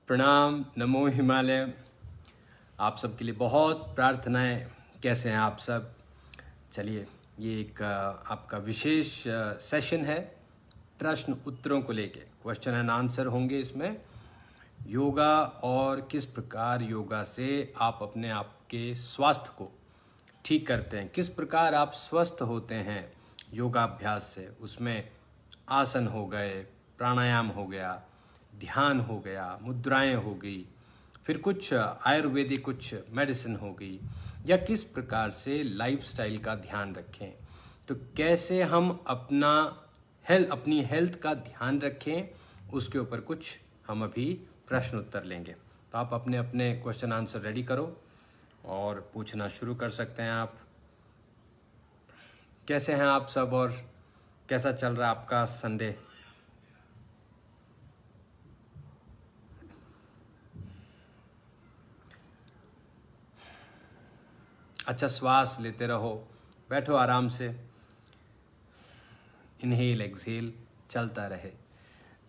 प्रणाम, नमो हिमालय। आप सबके लिए बहुत प्रार्थनाएं। कैसे हैं आप सब? चलिए, ये एक आपका विशेष सेशन है प्रश्न उत्तरों को लेके। क्वेश्चन एंड आंसर होंगे इसमें। योगा और किस प्रकार योगा से आप अपने आप के स्वास्थ्य को ठीक करते हैं, किस प्रकार आप स्वस्थ होते हैं योगाभ्यास से। उसमें आसन हो गए, प्राणायाम हो गया, ध्यान हो गया, मुद्राएं हो गई, फिर कुछ आयुर्वेदिक कुछ मेडिसिन हो गई, या किस प्रकार से लाइफस्टाइल का ध्यान रखें। तो कैसे हम अपनी हेल्थ का ध्यान रखें, उसके ऊपर कुछ हम अभी प्रश्न उत्तर लेंगे। तो आप अपने अपने क्वेश्चन आंसर रेडी करो और पूछना शुरू कर सकते हैं आप। कैसे हैं आप सब और कैसा चल रहा है आपका संडे? अच्छा, श्वास लेते रहो, बैठो आराम से, इनहेल एक्सहेल चलता रहे।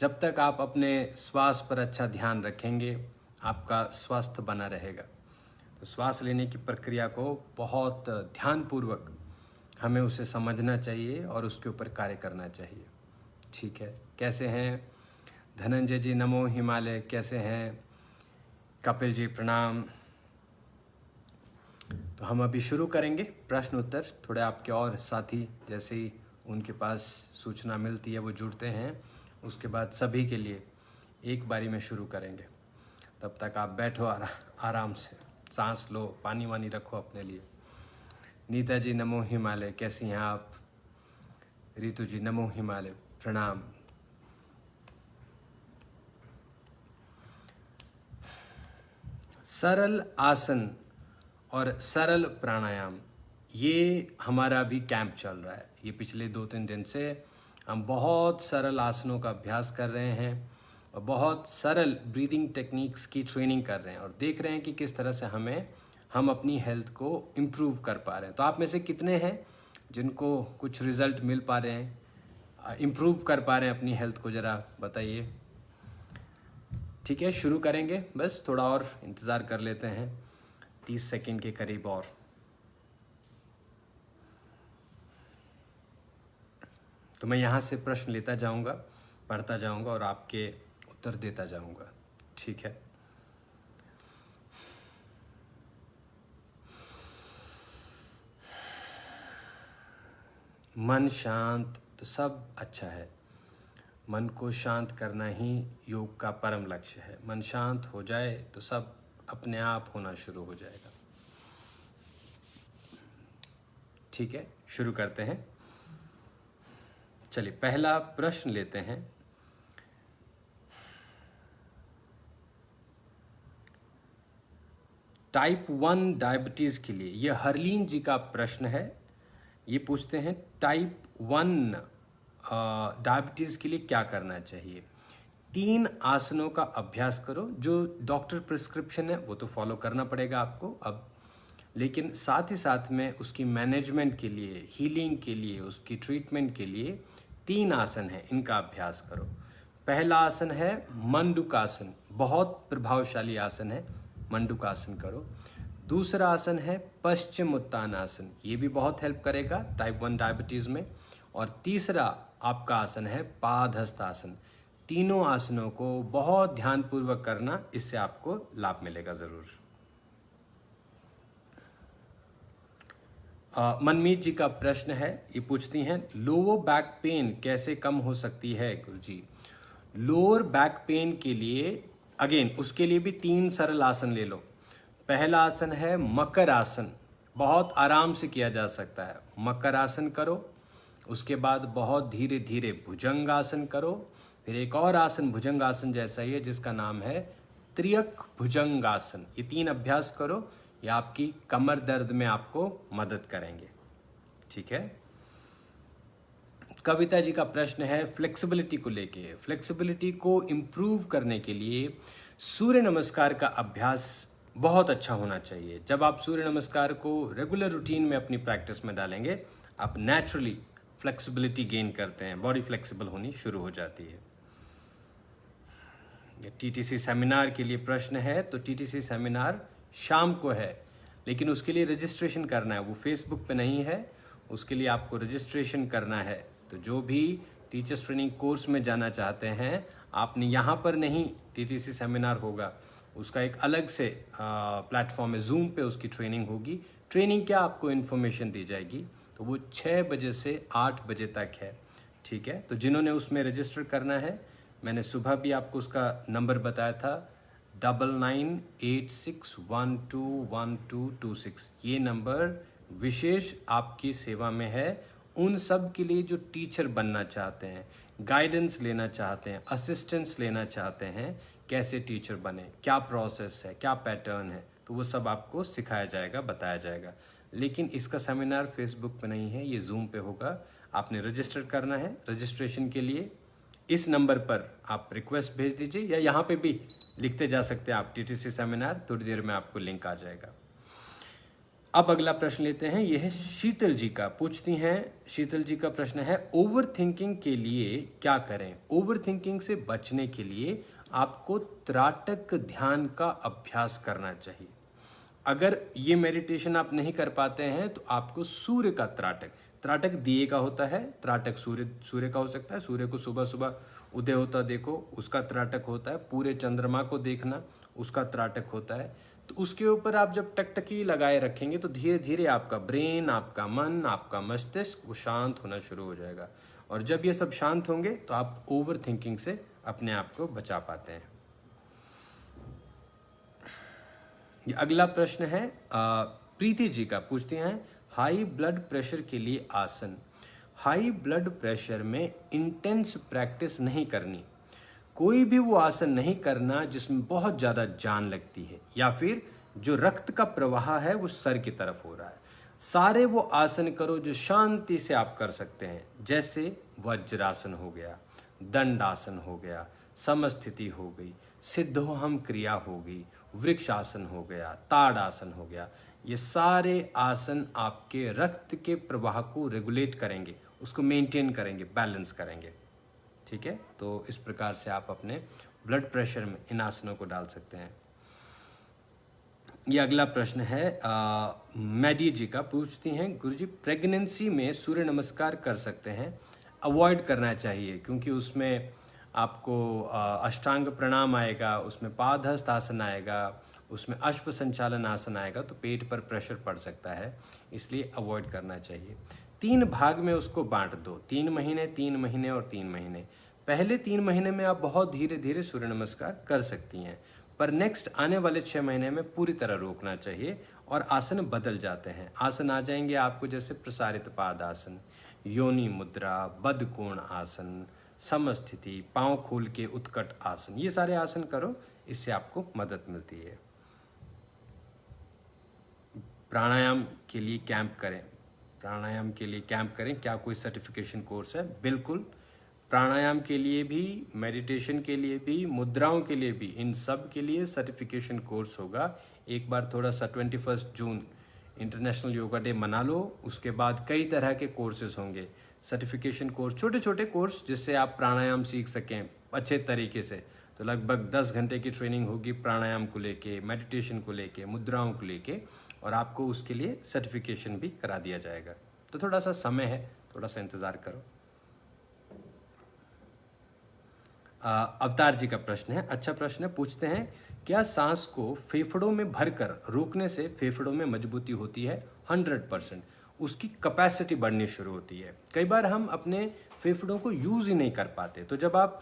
जब तक आप अपने श्वास पर अच्छा ध्यान रखेंगे, आपका स्वास्थ्य बना रहेगा। तो श्वास लेने की प्रक्रिया को बहुत ध्यानपूर्वक हमें उसे समझना चाहिए और उसके ऊपर कार्य करना चाहिए। ठीक है, कैसे हैं धनंजय जी? नमो हिमालय। कैसे हैं कपिल जी? प्रणाम। तो हम अभी शुरू करेंगे प्रश्न उत्तर। थोड़े आपके और साथी जैसे ही उनके पास सूचना मिलती है वो जुड़ते हैं, उसके बाद सभी के लिए एक बारी में शुरू करेंगे। तब तक आप बैठो आराम से, सांस लो, पानी वानी रखो अपने लिए। नीता जी नमो हिमालय। कैसी हैं आप? रितु जी नमो हिमालय। प्रणाम। सरल आसन और सरल प्राणायाम, ये हमारा भी कैंप चल रहा है। ये पिछले 2-3 दिन से हम बहुत सरल आसनों का अभ्यास कर रहे हैं और बहुत सरल ब्रीदिंग टेक्निक्स की ट्रेनिंग कर रहे हैं और देख रहे हैं कि किस तरह से हम अपनी हेल्थ को इम्प्रूव कर पा रहे हैं। तो आप में से कितने हैं जिनको कुछ रिजल्ट मिल पा रहे हैं, इम्प्रूव कर पा रहे हैं अपनी हेल्थ को? ज़रा बताइए। ठीक है, शुरू करेंगे। बस थोड़ा और इंतज़ार कर लेते हैं, 30 सेकंड के करीब और। तो मैं यहाँ से प्रश्न लेता जाऊँगा, पढ़ता जाऊँगा और आपके उत्तर देता जाऊँगा। ठीक है। मन शांत तो सब अच्छा है। मन को शांत करना ही योग का परम लक्ष्य है। मन शांत हो जाए तो सब अपने आप होना शुरू हो जाएगा। ठीक है, शुरू करते हैं। चलिए, पहला प्रश्न लेते हैं। टाइप 1 डायबिटीज़ के लिए, यह हरलीन जी का प्रश्न है। ये पूछते हैं टाइप 1 डायबिटीज़ के लिए क्या करना चाहिए। 3 आसनों का अभ्यास करो। जो डॉक्टर प्रिस्क्रिप्शन है वो तो फॉलो करना पड़ेगा आपको अब, लेकिन साथ ही साथ में उसकी मैनेजमेंट के लिए, हीलिंग के लिए, उसकी ट्रीटमेंट के लिए 3 आसन है, इनका अभ्यास करो। पहला आसन है मंडूकासन, बहुत प्रभावशाली आसन है, मंडूकासन करो। दूसरा आसन है पश्चिम उत्तानासन, ये भी बहुत हेल्प करेगा टाइप 1 डायबिटीज़ में। और तीसरा आपका आसन है पादहस्तासन। तीनों आसनों को बहुत ध्यानपूर्वक करना, इससे आपको लाभ मिलेगा ज़रूर। मनमीत जी का प्रश्न है, ये पूछती हैं लोअर बैक पेन कैसे कम हो सकती है गुरुजी। लोअर बैक पेन के लिए अगेन उसके लिए भी 3 सरल आसन ले लो। पहला आसन है मकर आसन, बहुत आराम से किया जा सकता है। मकर आसन करो, उसके बाद बहुत धीरे धीरे भुजंग आसन करो, फिर एक और आसन भुजंग आसन जैसा ही है जिसका नाम है त्रियक भुजंग आसन। ये 3 अभ्यास करो, ये आपकी कमर दर्द में आपको मदद करेंगे। ठीक है। कविता जी का प्रश्न है फ्लेक्सिबिलिटी को लेके। फ्लेक्सिबिलिटी को इम्प्रूव करने के लिए सूर्य नमस्कार का अभ्यास बहुत अच्छा होना चाहिए। जब आप सूर्य नमस्कार को रेगुलर रूटीन में अपनी प्रैक्टिस में डालेंगे, आप नेचुरली फ्लेक्सिबिलिटी गेन करते हैं, बॉडी फ्लेक्सिबल होनी शुरू हो जाती है। टीटीसी सेमिनार के लिए प्रश्न है, तो टीटीसी सेमिनार शाम को है, लेकिन उसके लिए रजिस्ट्रेशन करना है। वो फेसबुक पे नहीं है, उसके लिए आपको रजिस्ट्रेशन करना है। तो जो भी टीचर्स ट्रेनिंग कोर्स में जाना चाहते हैं, आपने यहाँ पर नहीं, टीटीसी सेमिनार होगा, उसका एक अलग से प्लेटफॉर्म है, जूम पे उसकी ट्रेनिंग होगी। ट्रेनिंग क्या, आपको इन्फॉर्मेशन दी जाएगी। तो वो 6 बजे से 8 बजे तक है, ठीक है। तो जिन्होंने उसमें रजिस्टर करना है, मैंने सुबह भी आपको उसका नंबर बताया था, 9986121226। ये नंबर विशेष आपकी सेवा में है उन सब के लिए जो टीचर बनना चाहते हैं, गाइडेंस लेना चाहते हैं, असिस्टेंस लेना चाहते हैं, कैसे टीचर बने, क्या प्रोसेस है, क्या पैटर्न है, तो वो सब आपको सिखाया जाएगा, बताया जाएगा। लेकिन इसका सेमिनार फेसबुक पे नहीं है, ये जूम पे होगा। आपने रजिस्टर करना है। रजिस्ट्रेशन के लिए इस नंबर पर आप रिक्वेस्ट भेज दीजिए, या यहाँ पे भी लिखते जा सकते हैं आप टीटीसी सेमिनार, थोड़ी देर में आपको लिंक आ जाएगा। अब अगला प्रश्न लेते हैं, यह है शीतल जी का। पूछती हैं, शीतल जी का प्रश्न है, ओवर थिंकिंग के लिए क्या करें? ओवर थिंकिंग से बचने के लिए आपको त्राटक ध्यान का अभ्यास करना चाहिए। अगर ये मेडिटेशन आप नहीं कर पाते हैं तो आपको सूर्य का त्राटक, त्राटक दिए का होता है, त्राटक सूर्य का हो सकता है। सूर्य को सुबह सुबह उदय होता देखो, उसका त्राटक होता है। पूरे चंद्रमा को देखना, उसका त्राटक होता है। तो उसके ऊपर आप जब टकटकी लगाए रखेंगे तो धीरे धीरे आपका ब्रेन, आपका मन, आपका मस्तिष्क वो शांत होना शुरू हो जाएगा। और जब ये सब शांत होंगे तो आप ओवर थिंकिंग से अपने आप को बचा पाते हैं। ये अगला प्रश्न है प्रीति जी का। पूछते हैं, हाई ब्लड प्रेशर के लिए आसन। हाई ब्लड प्रेशर में इंटेंस प्रैक्टिस नहीं करनी, कोई भी वो आसन नहीं करना जिसमें बहुत ज़्यादा जान लगती है, या फिर जो रक्त का प्रवाह है वो सर की तरफ हो रहा है। सारे वो आसन करो जो शांति से आप कर सकते हैं, जैसे वज्रासन हो गया, दंडासन हो गया, समस्थिति हो गई, सिद्धोहम क्रिया हो गई, वृक्षासन हो गया, ताड़ासन हो गया। ये सारे आसन आपके रक्त के प्रवाह को रेगुलेट करेंगे, उसको मेंटेन करेंगे, बैलेंस करेंगे, ठीक है। तो इस प्रकार से आप अपने ब्लड प्रेशर में इन आसनों को डाल सकते हैं। ये अगला प्रश्न है मैडी जी का। पूछती हैं, गुरुजी प्रेगनेंसी में सूर्य नमस्कार कर सकते हैं? अवॉइड करना चाहिए, क्योंकि उसमें आपको अष्टांग प्रणाम आएगा, उसमें पादहस्त आसन आएगा, उसमें अश्व संचालन आसन आएगा, तो पेट पर प्रेशर पड़ सकता है, इसलिए अवॉइड करना चाहिए। 3 भाग में उसको बांट दो, 3 महीने, 3 महीने और 3 महीने। पहले 3 महीने में आप बहुत धीरे धीरे सूर्य नमस्कार कर सकती हैं, पर नेक्स्ट आने वाले 6 महीने में पूरी तरह रोकना चाहिए और आसन बदल जाते हैं। आसन आ जाएंगे आपको जैसे प्रसारित पादासन, योनि मुद्रा, बद्धकोण आसन, समस्थिति, पांव खोल के उत्कट आसन। ये सारे आसन करो, इससे आपको मदद मिलती है। प्राणायाम के लिए कैंप करें, प्राणायाम के लिए कैंप करें। क्या कोई सर्टिफिकेशन कोर्स है? बिल्कुल, प्राणायाम के लिए भी, मेडिटेशन के लिए भी, मुद्राओं के लिए भी, इन सब के लिए सर्टिफिकेशन कोर्स होगा। एक बार थोड़ा सा 21 जून इंटरनेशनल योगा डे मना लो, उसके बाद कई तरह के कोर्सेज होंगे, सर्टिफिकेशन कोर्स, छोटे छोटे कोर्स, जिससे आप प्राणायाम सीख सकें अच्छे तरीके से। तो लगभग 10 घंटे की ट्रेनिंग होगी प्राणायाम को लेके, मेडिटेशन को लेके, मुद्राओं को लेके, और आपको उसके लिए सर्टिफिकेशन भी करा दिया जाएगा। तो थोड़ा सा समय है, थोड़ा सा इंतज़ार करो। अवतार जी का प्रश्न है, अच्छा प्रश्न है। पूछते हैं, क्या सांस को फेफड़ों में भरकर रोकने से फेफड़ों में मजबूती होती है? 100%। उसकी कैपेसिटी बढ़नी शुरू होती है। कई बार हम अपने फेफड़ों को यूज़ ही नहीं कर पाते, तो जब आप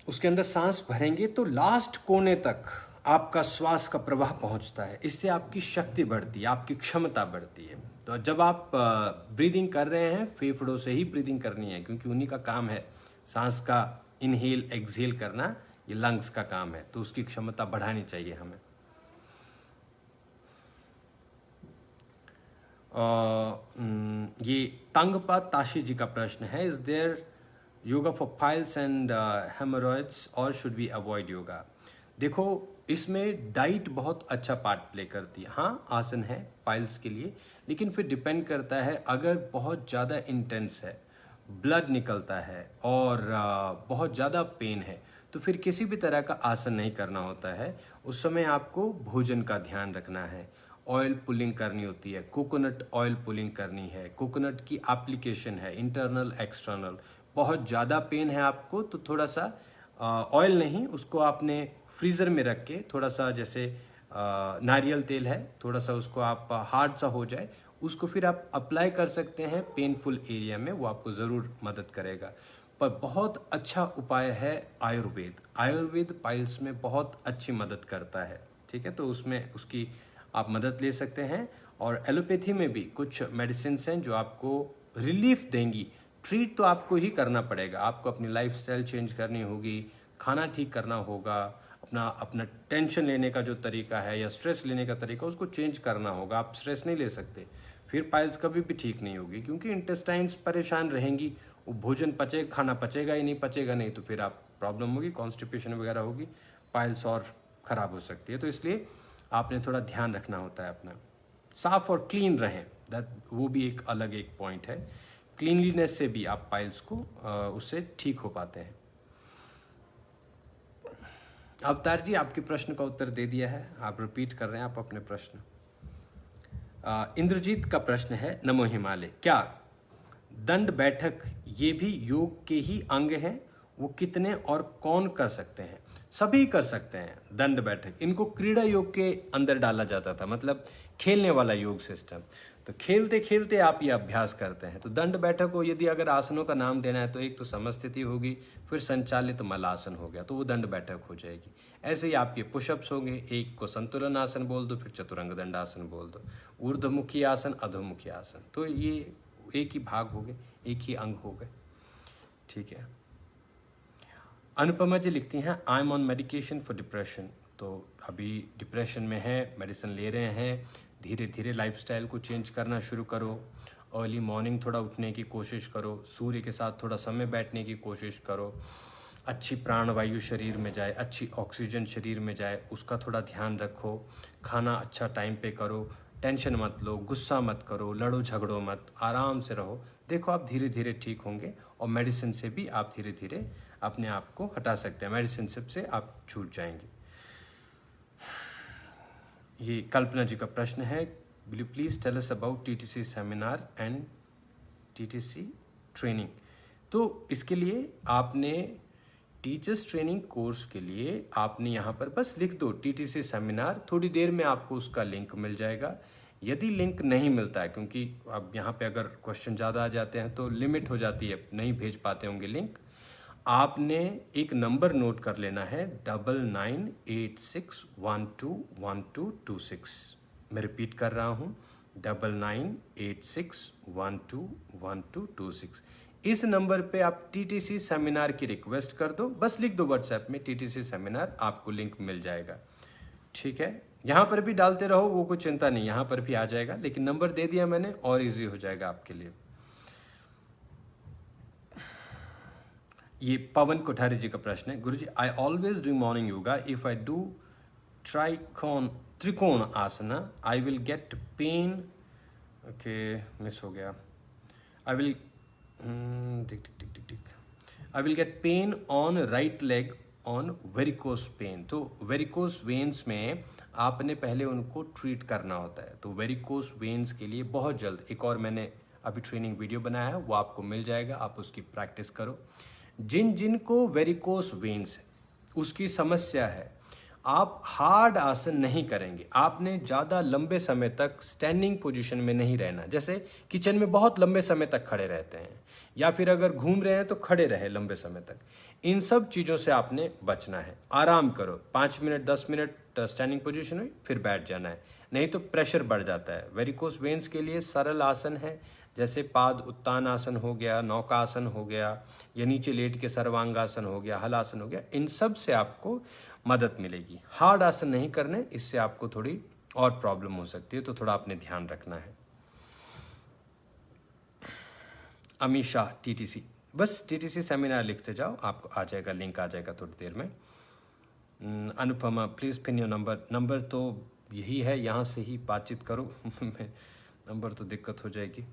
उसके अंदर सांस भरेंगे तो लास्ट कोने तक आपका श्वास का प्रवाह पहुंचता है। इससे आपकी शक्ति बढ़ती है, आपकी क्षमता बढ़ती है। तो जब आप ब्रीदिंग कर रहे हैं, फेफड़ों से ही ब्रीदिंग करनी है, क्योंकि उन्हीं का काम है सांस का इनहेल एक्सहेल करना, ये लंग्स का काम है, तो उसकी क्षमता बढ़ानी चाहिए हमें। ये तंगपा ताशी जी का प्रश्न है, is there yoga for piles and haemorrhoids और शुड वी अवॉइड योगा? देखो, इसमें डाइट बहुत अच्छा पार्ट प्ले करती है। हाँ, आसन है पाइल्स के लिए, लेकिन फिर डिपेंड करता है, अगर बहुत ज़्यादा इंटेंस है, ब्लड निकलता है और बहुत ज़्यादा पेन है, तो फिर किसी भी तरह का आसन नहीं करना होता है। उस समय आपको भोजन का ध्यान रखना है, ऑयल पुलिंग करनी होती है, कोकोनट ऑयल पुलिंग करनी है, कोकोनट की एप्लीकेशन है इंटरनल एक्सटर्नल। बहुत ज़्यादा पेन है आपको तो थोड़ा सा ऑयल नहीं, उसको आपने फ्रीज़र में रख के थोड़ा सा, जैसे नारियल तेल है, थोड़ा सा उसको आप हार्ड सा हो जाए उसको फिर आप अप्लाई कर सकते हैं पेनफुल एरिया में, वो आपको ज़रूर मदद करेगा। पर बहुत अच्छा उपाय है आयुर्वेद। आयुर्वेद पाइल्स में बहुत अच्छी मदद करता है, ठीक है, तो उसमें उसकी आप मदद ले सकते हैं। और एलोपैथी में भी कुछ मेडिसिन हैं जो आपको रिलीफ देंगी। ट्रीट तो आपको ही करना पड़ेगा, आपको अपनी लाइफस्टाइल चेंज करनी होगी, खाना ठीक करना होगा, अपना अपना टेंशन लेने का जो तरीका है या स्ट्रेस लेने का तरीका उसको चेंज करना होगा। आप स्ट्रेस नहीं ले सकते, फिर पाइल्स कभी भी ठीक नहीं होगी, क्योंकि इंटेस्टाइन्स परेशान रहेंगी, वो भोजन पचेगा, खाना पचेगा ही नहीं, पचेगा नहीं तो फिर आप प्रॉब्लम होगी, कॉन्स्टिपेशन वगैरह होगी, पाइल्स और ख़राब हो सकती है। तो इसलिए आपने थोड़ा ध्यान रखना होता है अपना, साफ और क्लीन रहें, वो भी एक अलग एक पॉइंट है। क्लीनलीनेस से भी आप पाइल्स को उससे ठीक हो पाते हैं। अवतार जी, आपके प्रश्न का उत्तर दे दिया है, आप रिपीट कर रहे हैं आप अपने प्रश्न। इंद्रजीत का प्रश्न है, नमो हिमालय, क्या दंड बैठक ये भी योग के ही अंग हैं? वो कितने और कौन कर सकते हैं? सभी कर सकते हैं दंड बैठक। इनको क्रीड़ा योग के अंदर डाला जाता था, मतलब खेलने वाला योग सिस्टम। तो खेलते खेलते आप ये अभ्यास करते हैं। तो दंड बैठक को यदि अगर आसनों का नाम देना है तो एक तो समस्थिति होगी, फिर संचालित मलासन हो गया, तो वो दंड बैठक हो जाएगी। ऐसे ही आपके पुशअप्स होंगे, एक को संतुलन आसन बोल दो, फिर चतुरंग दंडासन बोल दो, ऊर्ध्वमुखी आसन, अधोमुखी आसन। तो ये एक ही भाग हो गए, एक ही अंग हो गए, ठीक है। अनुपमा जी लिखती हैं, I am on medication for depression. तो अभी डिप्रेशन में है, मेडिसिन ले रहे हैं, धीरे धीरे लाइफस्टाइल को चेंज करना शुरू करो, अर्ली मॉर्निंग थोड़ा उठने की कोशिश करो, सूर्य के साथ थोड़ा समय बैठने की कोशिश करो, अच्छी प्राणवायु शरीर में जाए, अच्छी ऑक्सीजन शरीर में जाए, उसका थोड़ा ध्यान रखो, खाना अच्छा टाइम पे करो, टेंशन मत लो, गुस्सा मत करो, लड़ो झगड़ो मत, आराम से रहो। देखो आप धीरे धीरे ठीक होंगे और मेडिसिन से भी आप धीरे धीरे अपने आप को हटा सकते हैं, मेडिसिन से आप छूट जाएंगे। ये कल्पना जी का प्रश्न है, will you please tell us about TTC seminar and TTC training. तो इसके लिए आपने टीचर्स ट्रेनिंग कोर्स के लिए आपने यहाँ पर बस लिख दो टीटीसी सेमिनार, थोड़ी देर में आपको उसका लिंक मिल जाएगा। यदि लिंक नहीं मिलता है, क्योंकि अब यहाँ पे अगर क्वेश्चन ज़्यादा आ जाते हैं तो लिमिट हो जाती है, नहीं भेज पाते होंगे लिंक, आपने एक नंबर नोट कर लेना है, 9986121226। मैं रिपीट कर रहा हूँ, 9986121226। इस नंबर पे आप टीटीसी सेमिनार की रिक्वेस्ट कर दो, बस लिख दो व्हाट्सएप में टीटीसी सेमिनार, आपको लिंक मिल जाएगा, ठीक है। यहाँ पर भी डालते रहो, वो कोई चिंता नहीं, यहाँ पर भी आ जाएगा, लेकिन नंबर दे दिया मैंने और इजी हो जाएगा आपके लिए। ये पवन कोठारी जी का प्रश्न है, Guruji I always do morning yoga, if I do trikona asana I will get pain, okay miss हो गया, I will I will get pain on right leg on varicose pain. तो वेरिकोस वेन्स में आपने पहले उनको ट्रीट करना होता है। तो वेरिकोस वेन्स के लिए बहुत जल्द एक और मैंने अभी ट्रेनिंग वीडियो बनाया है, वो आपको मिल जाएगा, आप उसकी प्रैक्टिस करो। जिन जिन को वेरिकोस वेन्स उसकी समस्या है, आप हार्ड आसन नहीं करेंगे, आपने ज़्यादा लंबे समय तक स्टैंडिंग पोजीशन में नहीं रहना। जैसे किचन में बहुत लंबे समय तक खड़े रहते हैं, या फिर अगर घूम रहे हैं तो खड़े रहे लंबे समय तक, इन सब चीज़ों से आपने बचना है। आराम करो, 5 मिनट 10 मिनट स्टैंडिंग पोजीशन हुई, फिर बैठ जाना है, नहीं तो प्रेशर बढ़ जाता है। वेरिकोस वेन्स के लिए सरल आसन है, जैसे पाद उत्तान आसन हो गया, नौकासन हो गया, या नीचे लेट के सर्वांगासन हो गया, हलासन हो गया, इन सब से आपको मदद मिलेगी। हार्ड आसन नहीं करने, इससे आपको थोड़ी और प्रॉब्लम हो सकती है, तो थोड़ा आपने ध्यान रखना है। अमीशा टीटीसी, बस टीटीसी सेमिनार लिखते जाओ, आपको आ जाएगा, लिंक आ जाएगा थोड़ी देर में। Anupama please pin your number तो यही है, यहाँ से ही बातचीत करो नंबर तो दिक्कत हो जाएगी।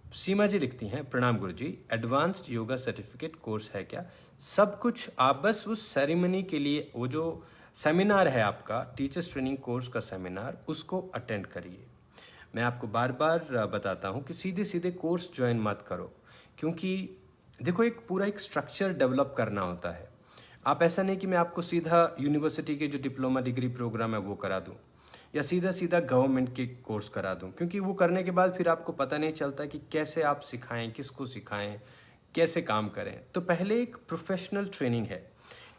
सीमा जी लिखती हैं, प्रणाम गुरुजी, एडवांस्ड योगा सर्टिफिकेट कोर्स है क्या? सब कुछ, आप बस उस सेरेमनी के लिए वो जो सेमिनार है आपका, टीचर्स ट्रेनिंग कोर्स का सेमिनार, उसको अटेंड करिए। मैं आपको बार बार बताता हूँ कि सीधे सीधे कोर्स ज्वाइन मत करो, क्योंकि देखो एक पूरा एक स्ट्रक्चर डेवलप करना होता है। आप ऐसा नहीं कि मैं आपको सीधा यूनिवर्सिटी के जो डिप्लोमा डिग्री प्रोग्राम है वो करा दूँ, या सीधा सीधा गवर्नमेंट के कोर्स करा दूं, क्योंकि वो करने के बाद फिर आपको पता नहीं चलता कि कैसे आप सिखाएं, किसको सिखाएं, कैसे काम करें। तो पहले एक प्रोफेशनल ट्रेनिंग है,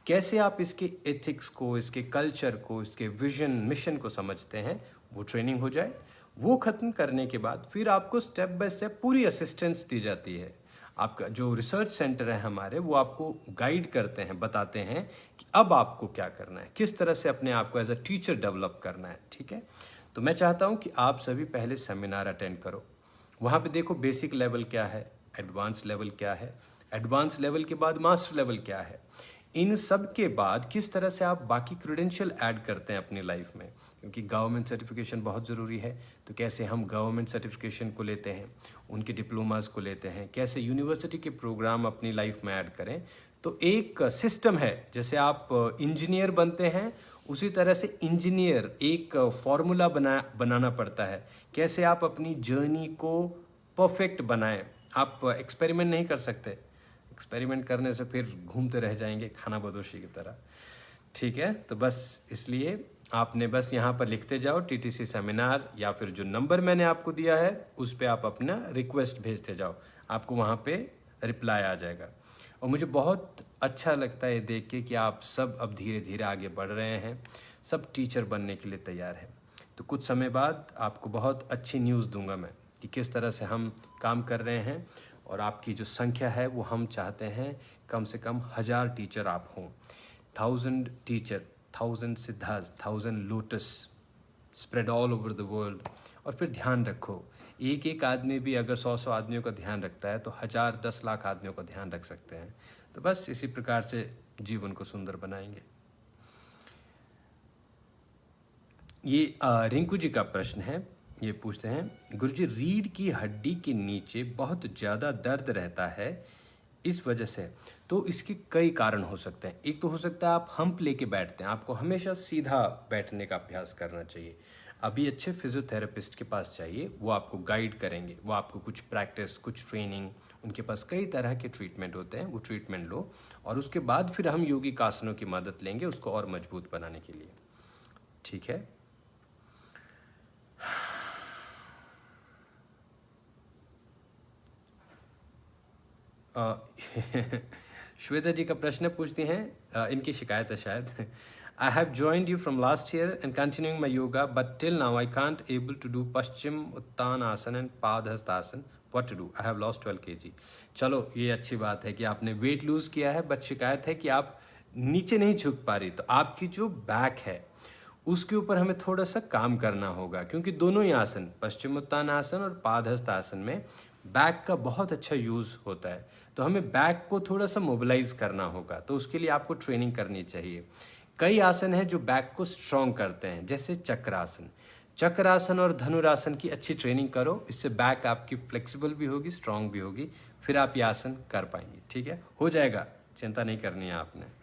कैसे आप इसके एथिक्स को, इसके कल्चर को, इसके विजन मिशन को समझते हैं, वो ट्रेनिंग हो जाए। वो ख़त्म करने के बाद फिर आपको स्टेप बाय स्टेप पूरी असिस्टेंस दी जाती है। आपका जो रिसर्च सेंटर है हमारे, वो आपको गाइड करते हैं, बताते हैं कि अब आपको क्या करना है, किस तरह से अपने आप को एज अ टीचर डेवलप करना है। ठीक है, तो मैं चाहता हूँ कि आप सभी पहले सेमिनार अटेंड करो। वहाँ पे देखो बेसिक लेवल क्या है, एडवांस लेवल क्या है, एडवांस लेवल के बाद मास्टर लेवल क्या है, इन सब के बाद किस तरह से आप बाकी क्रेडेंशियल ऐड करते हैं अपनी लाइफ में, क्योंकि गवर्नमेंट सर्टिफिकेशन बहुत ज़रूरी है। तो कैसे हम गवर्नमेंट सर्टिफिकेशन को लेते हैं, उनके डिप्लोमास को लेते हैं, कैसे यूनिवर्सिटी के प्रोग्राम अपनी लाइफ में ऐड करें। तो एक सिस्टम है, जैसे आप इंजीनियर बनते हैं, उसी तरह से इंजीनियर एक फॉर्मूला बनाना पड़ता है, कैसे आप अपनी जर्नी को परफेक्ट बनाएं। आप एक्सपेरिमेंट नहीं कर सकते, एक्सपेरिमेंट करने से फिर घूमते रह जाएंगे खाना बदोशी की तरह। ठीक है, तो बस इसलिए आपने बस यहाँ पर लिखते जाओ टीटीसी सेमिनार, या फिर जो नंबर मैंने आपको दिया है उस पर आप अपना रिक्वेस्ट भेजते जाओ, आपको वहाँ पे रिप्लाई आ जाएगा। और मुझे बहुत अच्छा लगता है देख के कि आप सब अब धीरे धीरे आगे बढ़ रहे हैं, सब टीचर बनने के लिए तैयार है। तो कुछ समय बाद आपको बहुत अच्छी न्यूज़ दूंगा मैं कि किस तरह से हम काम कर रहे हैं, और आपकी जो संख्या है वो हम चाहते हैं कम से कम 1000 टीचर आप हों। 1000 teacher, 1000 Siddharth, 1000 lotus spread all over the world. और फिर ध्यान रखो, एक एक आदमी भी अगर 100 आदमियों का ध्यान रखता है तो 1000 10 लाख आदमियों का ध्यान रख सकते हैं। तो बस इसी प्रकार से जीवन को सुंदर बनाएंगे। ये रिंकू जी का प्रश्न है, ये पूछते हैं, गुरुजी रीढ़ की हड्डी के नीचे बहुत ज़्यादा दर्द रहता है, इस वजह से। तो इसके कई कारण हो सकते हैं। एक तो हो सकता है आप हम्प लेके बैठते हैं, आपको हमेशा सीधा बैठने का अभ्यास करना चाहिए। अभी अच्छे फिजियोथेरेपिस्ट के पास चाहिए, वो आपको गाइड करेंगे, वो आपको कुछ प्रैक्टिस, कुछ ट्रेनिंग, उनके पास कई तरह के ट्रीटमेंट होते हैं, वो ट्रीटमेंट लो, और उसके बाद फिर हम योगिक आसनों की मदद लेंगे उसको और मजबूत बनाने के लिए। ठीक है, श्वेता जी का प्रश्न पूछती हैं, इनकी शिकायत है शायद, I have joined you from last year and continuing my yoga, but till now I can't able to do Paschim Uttanasana and Padahastasana, what to do, I have lost 12 kg। चलो ये अच्छी बात है कि आपने वेट लूज किया है, बट शिकायत है कि आप नीचे नहीं झुक पा रही। तो आपकी जो बैक है उसके ऊपर हमें थोड़ा सा काम करना होगा, क्योंकि दोनों ही आसन, पश्चिमोत्तानासन और पादहस्त आसन में बैक का बहुत अच्छा यूज़ होता है। तो हमें बैक को थोड़ा सा मोबिलाइज करना होगा, तो उसके लिए आपको ट्रेनिंग करनी चाहिए। कई आसन हैं जो बैक को स्ट्रॉन्ग करते हैं, जैसे चक्रासन। चक्रासन और धनुरासन की अच्छी ट्रेनिंग करो, इससे बैक आपकी फ्लेक्सिबल भी होगी, स्ट्रांग भी होगी, फिर आप ये आसन कर पाएंगे। ठीक है, हो जाएगा, चिंता नहीं करनी है आपने।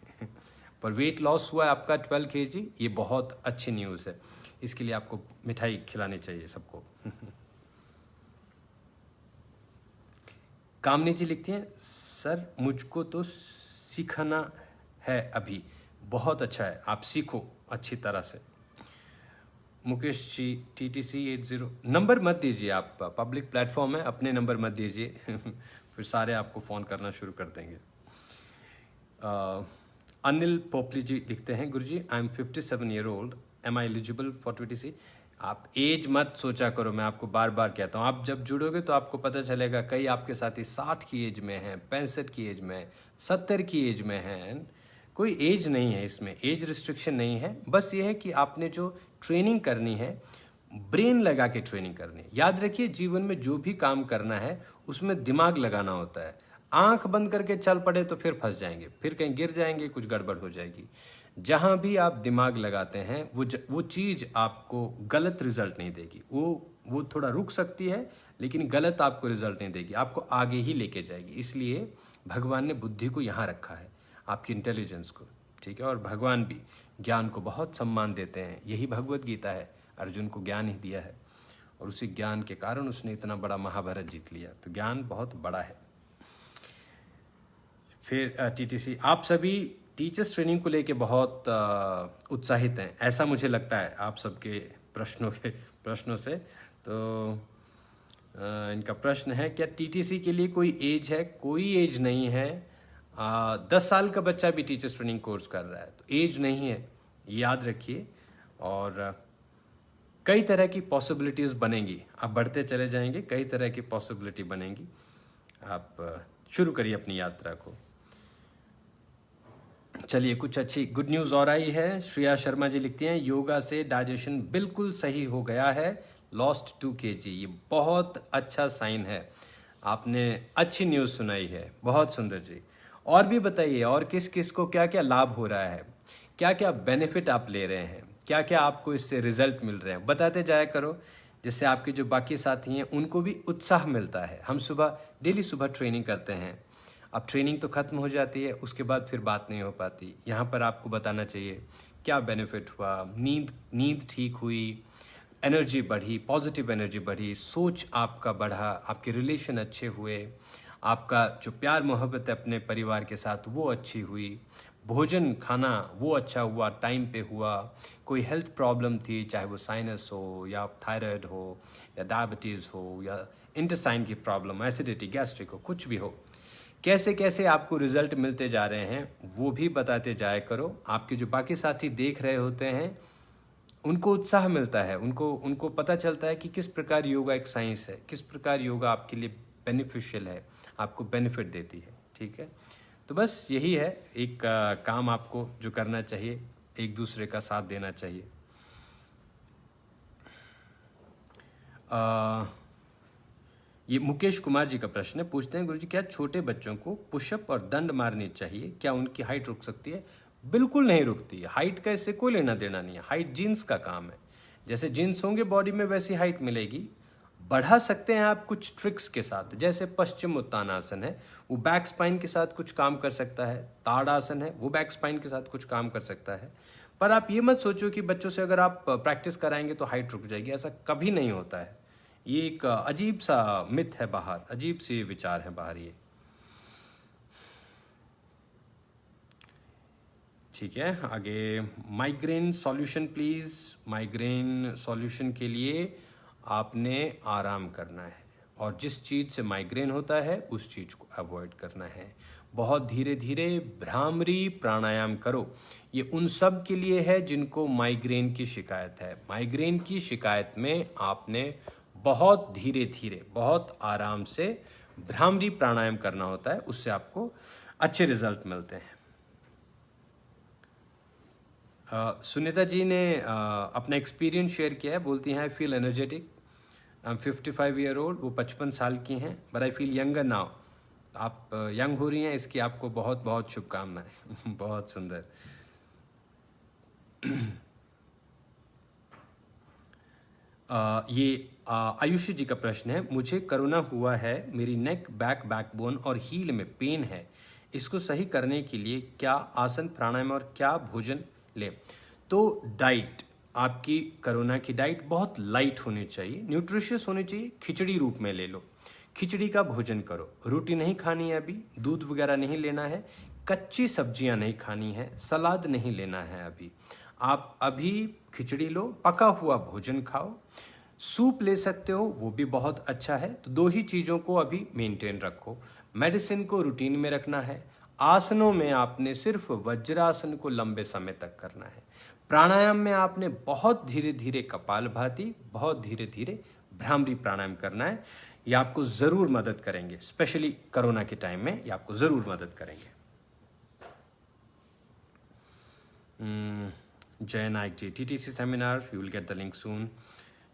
पर वेट लॉस हुआ है आपका 12 kg, ये बहुत अच्छी न्यूज़ है, इसके लिए आपको मिठाई खिलानी चाहिए सबको। कामनी जी लिखती हैं, सर मुझको तो सीखना है अभी, बहुत अच्छा है, आप सीखो अच्छी तरह से। मुकेश जी TTC 80, नंबर मत दीजिए आप, पब्लिक प्लेटफॉर्म है, अपने नंबर मत दीजिए फिर सारे आपको फ़ोन करना शुरू कर देंगे। अनिल पोपली जी लिखते हैं, Guruji I am 57 year old, am I eligible for TTC। आप एज मत सोचा करो, मैं आपको बार बार कहता हूँ, आप जब जुड़ोगे तो आपको पता चलेगा, कई आपके साथी 60 की एज में हैं, 65 की एज में, 70 की एज में हैं। कोई एज नहीं है इसमें, एज रिस्ट्रिक्शन नहीं है, बस ये है कि आपने जो ट्रेनिंग करनी है, ब्रेन लगा के ट्रेनिंग करनी है। याद रखिए, जीवन में जो भी काम करना है उसमें दिमाग लगाना होता है। आंख बंद करके चल पड़े तो फिर फंस जाएंगे, फिर कहीं गिर जाएंगे, कुछ गड़बड़ हो जाएगी। जहां भी आप दिमाग लगाते हैं वो चीज़ आपको गलत रिजल्ट नहीं देगी। वो थोड़ा रुक सकती है, लेकिन गलत आपको रिजल्ट नहीं देगी, आपको आगे ही लेके जाएगी। इसलिए भगवान ने बुद्धि को यहाँ रखा है, आपकी इंटेलिजेंस को, ठीक है। और भगवान भी ज्ञान को बहुत सम्मान देते हैं, यही भगवत गीता है, अर्जुन को ज्ञान ही दिया है और उसी ज्ञान के कारण उसने इतना बड़ा महाभारत जीत लिया। तो ज्ञान बहुत बड़ा है। फिर टीटीसी, आप सभी टीचर्स ट्रेनिंग को लेके बहुत उत्साहित हैं, ऐसा मुझे लगता है आप सबके प्रश्नों से। तो इनका प्रश्न है, क्या टीटीसी के लिए कोई एज है? कोई एज नहीं है। 10 साल का बच्चा भी टीचर्स ट्रेनिंग कोर्स कर रहा है, तो एज नहीं है, याद रखिए। और कई तरह की पॉसिबिलिटीज़ बनेंगी, आप बढ़ते चले जाएंगे, कई तरह की पॉसिबिलिटी बनेंगी। आप शुरू करिए अपनी यात्रा को। चलिए, कुछ अच्छी गुड न्यूज़ और आई है। श्रेया शर्मा जी लिखती हैं, योगा से डाइजेशन बिल्कुल सही हो गया है, लॉस्ट 2 kg। ये बहुत अच्छा साइन है, आपने अच्छी न्यूज़ सुनाई है, बहुत सुंदर जी। और भी बताइए, और किस किस को क्या क्या लाभ हो रहा है, क्या क्या बेनिफिट आप ले रहे हैं, क्या क्या आपको इससे रिजल्ट मिल रहे हैं, बताते जाया करो, जिससे आपके जो बाकी साथी हैं उनको भी उत्साह मिलता है। हम डेली सुबह ट्रेनिंग करते हैं, अब ट्रेनिंग तो ख़त्म हो जाती है, उसके बाद फिर बात नहीं हो पाती। यहाँ पर आपको बताना चाहिए क्या बेनिफिट हुआ, नींद ठीक हुई, एनर्जी बढ़ी, पॉजिटिव एनर्जी बढ़ी, सोच आपका बढ़ा, आपके रिलेशन अच्छे हुए, आपका जो प्यार मोहब्बत है अपने परिवार के साथ वो अच्छी हुई, भोजन खाना वो अच्छा हुआ, टाइम पे हुआ, कोई हेल्थ प्रॉब्लम थी, चाहे वो साइनस हो या थायराइड हो या डायबिटीज़ हो या इंटेस्टाइन की प्रॉब्लम, एसिडिटी, गैस्ट्रिक हो, कुछ भी हो, कैसे कैसे आपको रिजल्ट मिलते जा रहे हैं वो भी बताते जाया करो। आपके जो बाकी साथी देख रहे होते हैं उनको उत्साह मिलता है, उनको पता चलता है कि किस प्रकार योगा एक साइंस है, किस प्रकार योगा आपके लिए बेनिफिशियल है, आपको बेनिफिट देती है, ठीक है। तो बस यही है, एक काम आपको जो करना चाहिए, एक दूसरे का साथ देना चाहिए। ये मुकेश कुमार जी का प्रश्न है, पूछते हैं, गुरुजी क्या छोटे बच्चों को पुशअप और दंड मारनी चाहिए, क्या उनकी हाइट रुक सकती है? बिल्कुल नहीं रुकती है, हाइट का इससे कोई लेना देना नहीं है। हाइट जीन्स का काम है, जैसे जीन्स होंगे बॉडी में वैसी हाइट मिलेगी। बढ़ा सकते हैं आप कुछ ट्रिक्स के साथ, जैसे पश्चिम उत्तानासन है, वो बैक स्पाइन के साथ कुछ काम कर सकता है, ताड़ासन है, वो बैक स्पाइन के साथ कुछ काम कर सकता है। पर आप ये मत सोचो कि बच्चों से अगर आप प्रैक्टिस कराएंगे तो हाइट रुक जाएगी, ऐसा कभी नहीं होता है। ये एक अजीब सा मिथ है बाहर, अजीब सी विचार है बाहर ये, ठीक है। आगे, migraine solution please. Migraine solution के लिए आपने आराम करना है और जिस चीज़ से माइग्रेन होता है उस चीज़ को अवॉइड करना है। बहुत धीरे धीरे भ्रामरी प्राणायाम करो। ये उन सब के लिए है जिनको माइग्रेन की शिकायत है। माइग्रेन की शिकायत में आपने बहुत धीरे धीरे, बहुत आराम से भ्रामरी प्राणायाम करना होता है, उससे आपको अच्छे रिजल्ट मिलते हैं। सुनीता जी ने अपना एक्सपीरियंस शेयर किया है, बोलती हैं, I feel energetic, I am 55 year old. वो 55 साल की हैं, but I feel younger now. आप यंग हो रही हैं, इसकी आपको बहुत बहुत शुभकामनाएं। बहुत सुंदर। ये आयुषी जी का प्रश्न है, मुझे कोरोना हुआ है, मेरी नेक, बैकबोन और हील में पेन है, इसको सही करने के लिए क्या आसन, प्राणायाम और क्या भोजन ले? तो डाइट, आपकी कोरोना की डाइट बहुत लाइट होनी चाहिए, न्यूट्रिशियस होनी चाहिए, खिचड़ी रूप में ले लो, खिचड़ी का भोजन करो, रोटी नहीं खानी है अभी, दूध वगैरह नहीं लेना है, कच्ची सब्जियां नहीं खानी है, सलाद नहीं लेना है अभी। आप अभी खिचड़ी लो, पका हुआ भोजन खाओ, सूप ले सकते हो, वो भी बहुत अच्छा है। तो 2 ही चीज़ों को अभी मेंटेन रखो। मेडिसिन को रूटीन में रखना है। आसनों में आपने सिर्फ वज्रासन को लंबे समय तक करना है। प्राणायाम में आपने बहुत धीरे धीरे कपालभाति, बहुत धीरे धीरे भ्रामरी प्राणायाम करना है। ये आपको ज़रूर मदद करेंगे, स्पेशली कोरोना के टाइम में ये आपको ज़रूर मदद करेंगे। Jai Nayak ji, TTC seminar, you will get the link soon.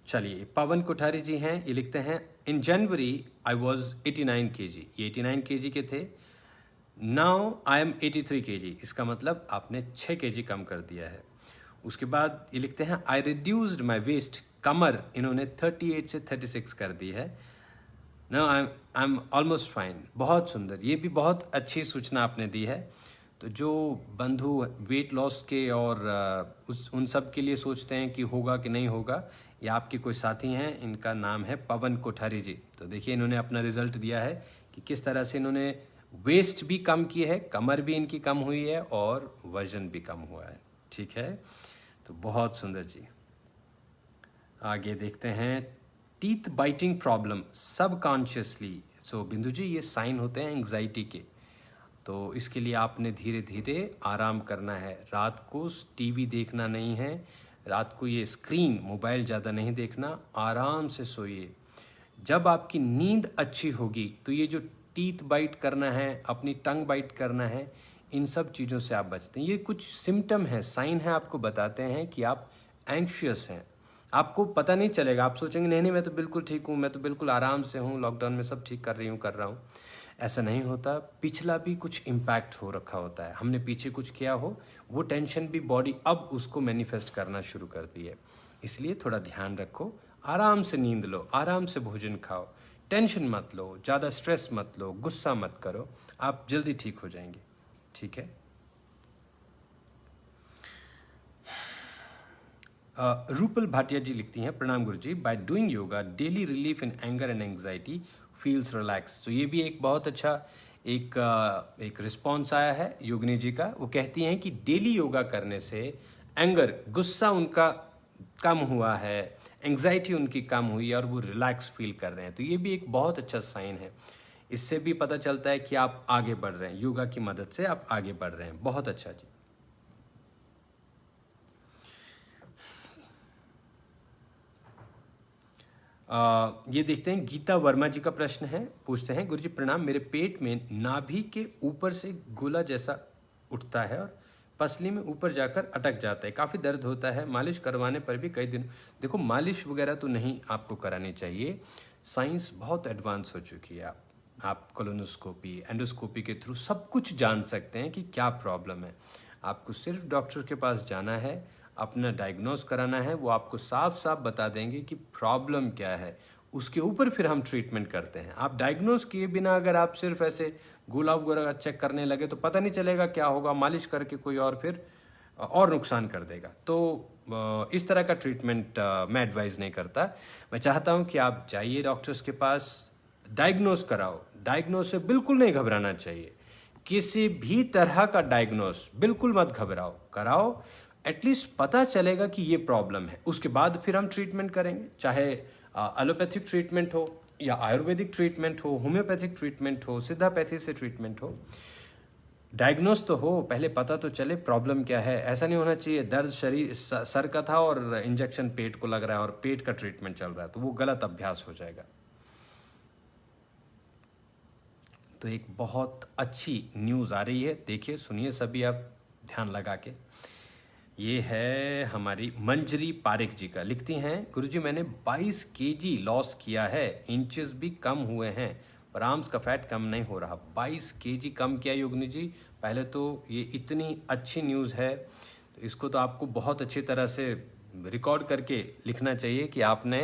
चलिए, पवन कोठारी जी हैं, ये लिखते हैं, इन जनवरी आई वॉज 89 kg, ये 89 kg के थे, नाउ आई एम 83 kg, इसका मतलब आपने 6 kg कम कर दिया है। उसके बाद ये लिखते हैं, आई रिड्यूस्ड माई वेस्ट, कमर इन्होंने 38 से 36 कर दी है, no, I am almost fine. बहुत सुंदर, ये भी बहुत अच्छी सूचना आपने दी है। तो जो बंधु वेट लॉस के और उन सब के लिए सोचते हैं कि होगा कि नहीं होगा, ये आपके कोई साथी हैं, इनका नाम है पवन कोठारी जी। तो देखिए इन्होंने अपना रिजल्ट दिया है कि किस तरह से इन्होंने वेस्ट भी कम की है, कमर भी इनकी कम हुई है और वजन भी कम हुआ है। ठीक है, तो बहुत सुंदर जी। आगे देखते हैं, टीथ बाइटिंग प्रॉब्लम सबकॉन्शियसली। सो बिंदु जी, ये साइन होते हैं एंग्जाइटी के। तो इसके लिए आपने धीरे धीरे आराम करना है। रात को टीवी देखना नहीं है, रात को ये स्क्रीन मोबाइल ज़्यादा नहीं देखना, आराम से सोइए। जब आपकी नींद अच्छी होगी तो ये जो टीथ बाइट करना है, अपनी टंग बाइट करना है, इन सब चीज़ों से आप बचते हैं। ये कुछ सिम्टम है, साइन है, आपको बताते हैं कि आप एंग्शियस हैं। आपको पता नहीं चलेगा, आप सोचेंगे नहीं नहीं मैं तो बिल्कुल ठीक हूँ, मैं तो बिल्कुल आराम से हूँ, लॉकडाउन में सब ठीक कर रहा हूँ। ऐसा नहीं होता, पिछला भी कुछ इम्पैक्ट हो रखा होता है, हमने पीछे कुछ किया हो, वो टेंशन भी बॉडी अब उसको मैनिफेस्ट करना शुरू करती है। इसलिए थोड़ा ध्यान रखो, आराम से नींद लो, आराम से भोजन खाओ, टेंशन मत लो, ज़्यादा स्ट्रेस मत लो, गुस्सा मत करो, आप जल्दी ठीक हो जाएंगे। ठीक है। रूपल भाटिया जी लिखती हैं, प्रणाम Guru ji, by doing yoga daily relief in anger and anxiety feels relax. तो ये भी एक बहुत अच्छा एक रिस्पॉन्स आया है योगिनी जी का। वो कहती हैं कि डेली योगा करने से एंगर, गुस्सा उनका कम हुआ है, एंग्जाइटी उनकी कम हुई है और वो रिलैक्स फील कर रहे हैं। तो ये भी एक बहुत अच्छा साइन है। इससे भी पता चलता है कि आप आगे बढ़ रहे हैं, योगा की मदद से आप आगे बढ़ रहे हैं। बहुत अच्छा जी। ये देखते हैं, गीता वर्मा जी का प्रश्न है, पूछते हैं, गुरुजी प्रणाम, मेरे पेट में नाभि के ऊपर से गोला जैसा उठता है और पसली में ऊपर जाकर अटक जाता है, काफ़ी दर्द होता है, मालिश करवाने पर भी कई दिन। देखो, मालिश वगैरह तो नहीं आपको करानी चाहिए, साइंस बहुत एडवांस हो चुकी है। आप कोलोनोस्कोपी, एंडोस्कोपी के थ्रू सब कुछ जान सकते हैं कि क्या प्रॉब्लम है। आपको सिर्फ डॉक्टर के पास जाना है, अपना डायग्नोस कराना है, वो आपको साफ साफ बता देंगे कि प्रॉब्लम क्या है, उसके ऊपर फिर हम ट्रीटमेंट करते हैं। आप डायग्नोस किए बिना अगर आप सिर्फ ऐसे गोला वगैरह चेक करने लगे तो पता नहीं चलेगा क्या होगा, मालिश करके कोई और फिर और नुकसान कर देगा। तो इस तरह का ट्रीटमेंट मैं एडवाइज़ नहीं करता। मैं चाहता हूँ कि आप जाइए डॉक्टर्स के पास, डायग्नोस कराओ। डायग्नोस से बिल्कुल नहीं घबराना चाहिए, किसी भी तरह का डायग्नोस बिल्कुल मत घबराओ, कराओ, एटलीस्ट पता चलेगा कि ये प्रॉब्लम है। उसके बाद फिर हम ट्रीटमेंट करेंगे, चाहे एलोपैथिक ट्रीटमेंट हो या आयुर्वेदिक ट्रीटमेंट हो, होम्योपैथिक ट्रीटमेंट हो, सिद्धापैथी से ट्रीटमेंट हो। डायग्नोस तो हो, पहले पता तो चले प्रॉब्लम क्या है। ऐसा नहीं होना चाहिए दर्द शरीर सर का था और इंजेक्शन पेट को लग रहा है और पेट का ट्रीटमेंट चल रहा है, तो वो गलत अभ्यास हो जाएगा। तो एक बहुत अच्छी न्यूज़ आ रही है, देखिए सुनिए सभी आप ध्यान लगा के। ये है हमारी मंजरी पारिक जी का, लिखती हैं, गुरुजी मैंने 22 केजी लॉस किया है, इंचेस भी कम हुए हैं पर आर्म्स का फैट कम नहीं हो रहा। 22 केजी कम किया योगिनी जी, पहले तो ये इतनी अच्छी न्यूज़ है, तो इसको तो आपको बहुत अच्छी तरह से रिकॉर्ड करके लिखना चाहिए कि आपने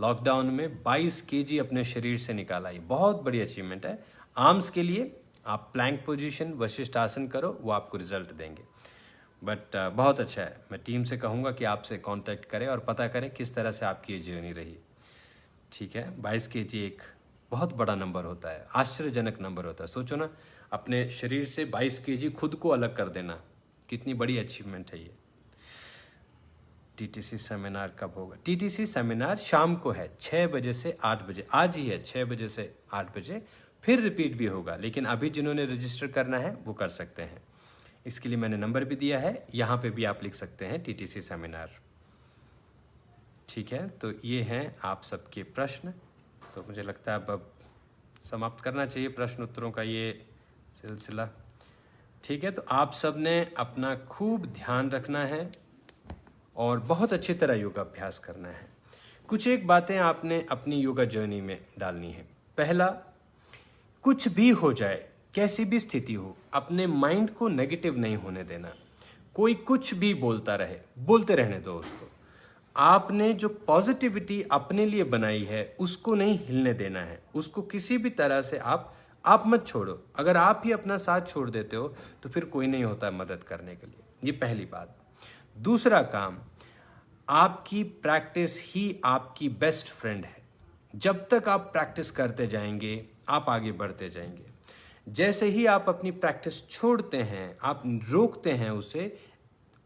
लॉकडाउन में 22 केजी अपने शरीर से निकाला। ये बहुत बड़ी अचीवमेंट है। आर्म्स के लिए आप प्लैंक पोजीशन, वशिष्ठ आसन करो, वो आपको रिजल्ट देंगे। बट बहुत अच्छा है। मैं टीम से कहूँगा कि आपसे कांटेक्ट करें और पता करें किस तरह से आपकी ये जर्नी रही। ठीक है, 22 केजी एक बहुत बड़ा नंबर होता है, आश्चर्यजनक नंबर होता है। सोचो ना, अपने शरीर से 22 केजी खुद को अलग कर देना, कितनी बड़ी अचीवमेंट है ये। टीटीसी सेमिनार कब होगा? टीटीसी सेमिनार शाम को है 6 बजे से 8 बजे, आज ही है 6 बजे से 8 बजे, फिर रिपीट भी होगा, लेकिन अभी जिन्होंने रजिस्टर करना है वो कर सकते हैं। इसके लिए मैंने नंबर भी दिया है, यहाँ पे भी आप लिख सकते हैं टीटीसी सेमिनार। ठीक है, तो ये हैं आप सबके प्रश्न। तो मुझे लगता है अब समाप्त करना चाहिए प्रश्न उत्तरों का ये सिलसिला। ठीक है, तो आप सब ने अपना खूब ध्यान रखना है और बहुत अच्छी तरह योगा अभ्यास करना है। कुछ एक बातें आपने अपनी योगा जर्नी में डालनी है। पहला, कुछ भी हो जाए, कैसी भी स्थिति हो, अपने माइंड को नेगेटिव नहीं होने देना। कोई कुछ भी बोलता रहे, बोलते रहने दो उसको। आपने जो पॉजिटिविटी अपने लिए बनाई है उसको नहीं हिलने देना है, उसको किसी भी तरह से आप मत छोड़ो। अगर आप ही अपना साथ छोड़ देते हो तो फिर कोई नहीं होता मदद करने के लिए। ये पहली बात। दूसरा काम, आपकी प्रैक्टिस ही आपकी बेस्ट फ्रेंड है। जब तक आप प्रैक्टिस करते जाएंगे आप आगे बढ़ते जाएंगे। जैसे ही आप अपनी प्रैक्टिस छोड़ते हैं, आप रोकते हैं उसे,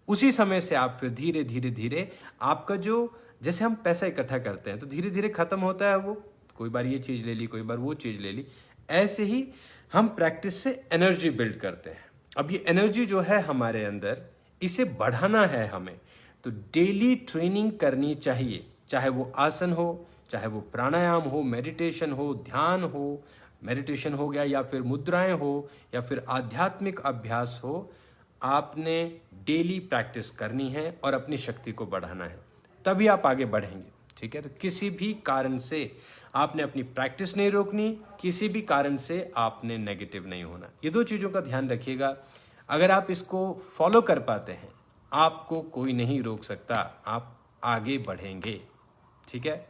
उसी समय से आप फिर धीरे धीरे धीरे आपका जो, जैसे हम पैसा इकट्ठा करते हैं तो धीरे धीरे खत्म होता है वो, कोई बार ये चीज़ ले ली, कोई बार वो चीज़ ले ली, ऐसे ही हम प्रैक्टिस से एनर्जी बिल्ड करते हैं। अब ये एनर्जी जो है हमारे अंदर, इसे बढ़ाना है हमें, तो डेली ट्रेनिंग करनी चाहिए। चाहे वो आसन हो, चाहे वो प्राणायाम हो, मेडिटेशन हो, ध्यान हो, मेडिटेशन हो गया, या फिर मुद्राएं हो, या फिर आध्यात्मिक अभ्यास हो, आपने डेली प्रैक्टिस करनी है और अपनी शक्ति को बढ़ाना है, तभी आप आगे बढ़ेंगे। ठीक है, तो किसी भी कारण से आपने अपनी प्रैक्टिस नहीं रोकनी, किसी भी कारण से आपने नेगेटिव नहीं होना। ये दो चीज़ों का ध्यान रखिएगा। अगर आप इसको फॉलो कर पाते हैं, आपको कोई नहीं रोक सकता, आप आगे बढ़ेंगे। ठीक है,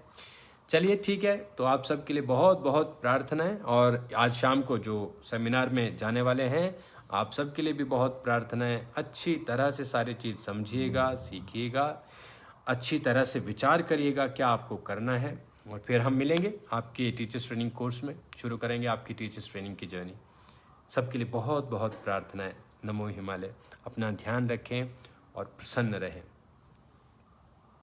चलिए ठीक है। तो आप सबके लिए बहुत बहुत प्रार्थनाएं, और आज शाम को जो सेमिनार में जाने वाले हैं आप सबके लिए भी बहुत प्रार्थनाएं। अच्छी तरह से सारी चीज़ समझिएगा, सीखिएगा, अच्छी तरह से विचार करिएगा क्या आपको करना है, और फिर हम मिलेंगे आपके टीचर्स ट्रेनिंग कोर्स में, शुरू करेंगे आपकी टीचर्स ट्रेनिंग की जर्नी। सबके लिए बहुत बहुत प्रार्थनाएं। नमो हिमालय। अपना ध्यान रखें और प्रसन्न रहें।